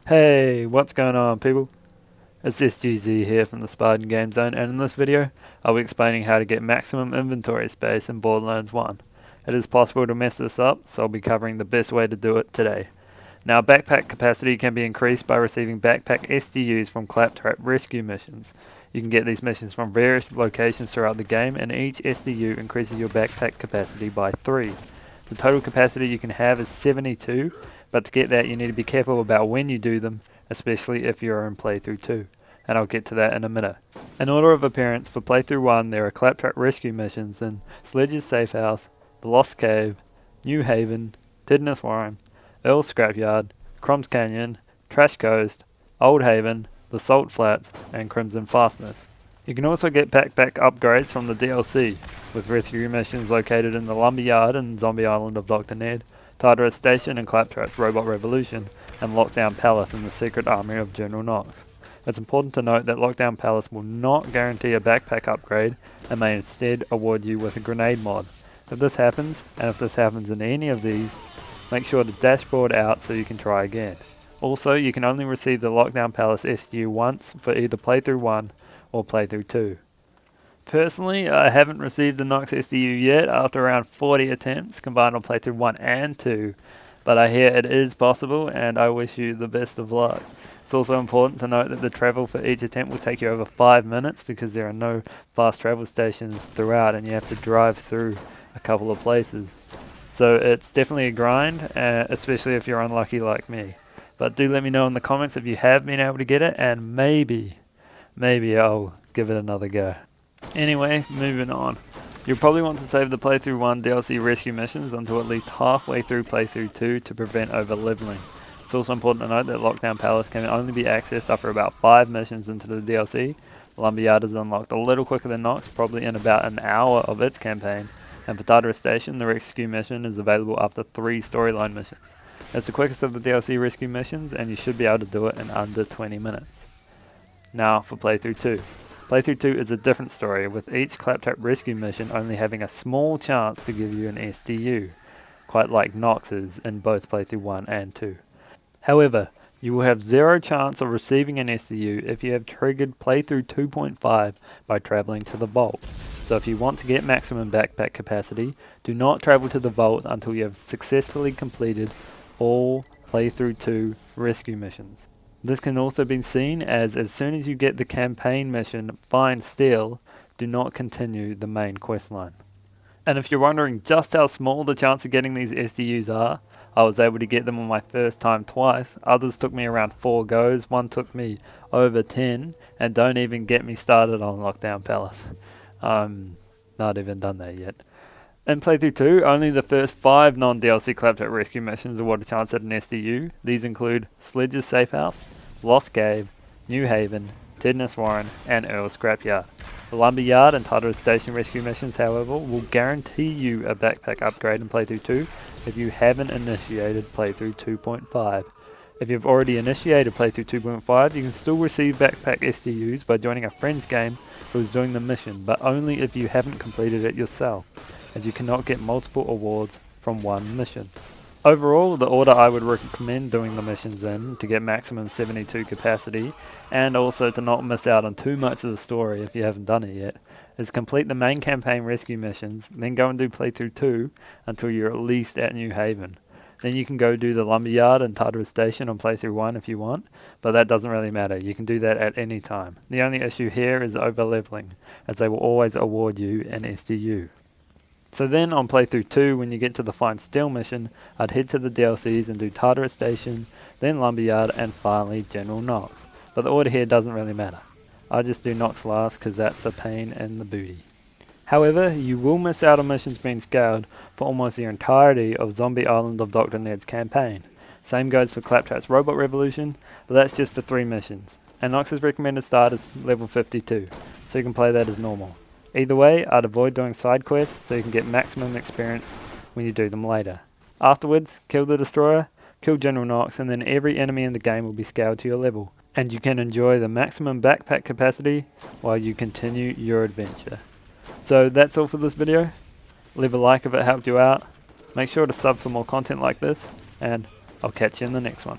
Hey, what's going on, people? It's SGZ here from the Spartan Game Zone, and in this video I'll be explaining how to get maximum inventory space in Borderlands 1. It is possible to mess this up, so I'll be covering the best way to do it today. Now, backpack capacity can be increased by receiving backpack SDUs from Claptrap rescue missions. You can get these missions from various locations throughout the game, and each SDU increases your backpack capacity by 3. The total capacity you can have is 72, but to get that you need to be careful about when you do them, especially if you're in playthrough 2, and I'll get to that in a minute. In order of appearance, for playthrough 1 there are Claptrap rescue missions in Sledge's Safe House, The Lost Cave, New Haven, Tidness Warren, Earl's Scrapyard, Crumbs Canyon, Trash Coast, Old Haven, The Salt Flats, and Crimson Fastness. You can also get backpack upgrades from the DLC, with rescue missions located in the Lumberyard and Zombie Island of Dr. Ned, Tartarus Station and Claptrap's Robot Revolution, and Lockdown Palace in the Secret Armory of General Knox. It's important to note that Lockdown Palace will not guarantee a backpack upgrade and may instead award you with a grenade mod. If this happens, and if this happens in any of these, make sure to dashboard out so you can try again. Also, you can only receive the Lockdown Palace SDU once for either playthrough 1 or playthrough 2. Personally, I haven't received the Knox SDU yet after around 40 attempts combined on playthrough 1 and 2, but I hear it is possible and I wish you the best of luck. It's also important to note that the travel for each attempt will take you over 5 minutes because there are no fast travel stations throughout and you have to drive through a couple of places. So it's definitely a grind, especially if you're unlucky like me. But do let me know in the comments if you have been able to get it, and maybe I'll give it another go. Anyway, moving on. You'll probably want to save the playthrough 1 DLC rescue missions until at least halfway through playthrough 2 to prevent over leveling. It's also important to note that Lockdown Palace can only be accessed after about 5 missions into the DLC. Lumberyard is unlocked a little quicker than Knox, probably in about an hour of its campaign, and for Tartarus Station the rescue mission is available after 3 storyline missions. It's the quickest of the DLC rescue missions and you should be able to do it in under 20 minutes. Now for playthrough 2. Playthrough 2 is a different story, with each Claptrap rescue mission only having a small chance to give you an SDU, quite like Knox's in both playthrough 1 and 2. However, you will have 0 chance of receiving an SDU if you have triggered playthrough 2.5 by travelling to the vault. So if you want to get maximum backpack capacity, do not travel to the vault until you have successfully completed all playthrough 2 rescue missions. This can also be seen as soon as you get the campaign mission Find Steel, do not continue the main questline. And if you're wondering just how small the chance of getting these SDUs are, I was able to get them on my first time twice, others took me around 4 goes, one took me over 10, and don't even get me started on Lockdown Palace. Not even done that yet. In playthrough 2, only the first 5 non-DLC Claptrap rescue missions award a chance at an SDU. These include Sledge's Safe House, Lost Cave, New Haven, Tidness Warren, and Earl's Scrapyard. The Lumberyard and Tartarus Station rescue missions, however, will guarantee you a backpack upgrade in playthrough 2 if you haven't initiated playthrough 2.5. If you've already initiated playthrough 2.5, you can still receive backpack SDUs by joining a friend's game who is doing the mission, but only if you haven't completed it yourself, as you cannot get multiple awards from one mission. Overall, the order I would recommend doing the missions in to get maximum 72 capacity, and also to not miss out on too much of the story if you haven't done it yet, is complete the main campaign rescue missions, then go and do playthrough 2 until you're at least at New Haven. Then you can go do the Lumberyard and Tartarus Station on playthrough 1 if you want, but that doesn't really matter, you can do that at any time. The only issue here is over leveling, as they will always award you an SDU. So then on playthrough 2, when you get to the Find Steel mission, I'd head to the DLCs and do Tartarus Station, then Lumberyard, and finally General Knox. But the order here doesn't really matter. I just do Knox last because that's a pain in the booty. However, you will miss out on missions being scaled for almost the entirety of Zombie Island of Dr. Ned's campaign. Same goes for Claptrap's Robot Revolution, but that's just for 3 missions. And Knox's recommended start is level 52, so you can play that as normal. Either way, I'd avoid doing side quests so you can get maximum experience when you do them later. Afterwards, kill the Destroyer, kill General Knox, and then every enemy in the game will be scaled to your level, and you can enjoy the maximum backpack capacity while you continue your adventure. So that's all for this video. Leave a like if it helped you out. Make sure to sub for more content like this, and I'll catch you in the next one.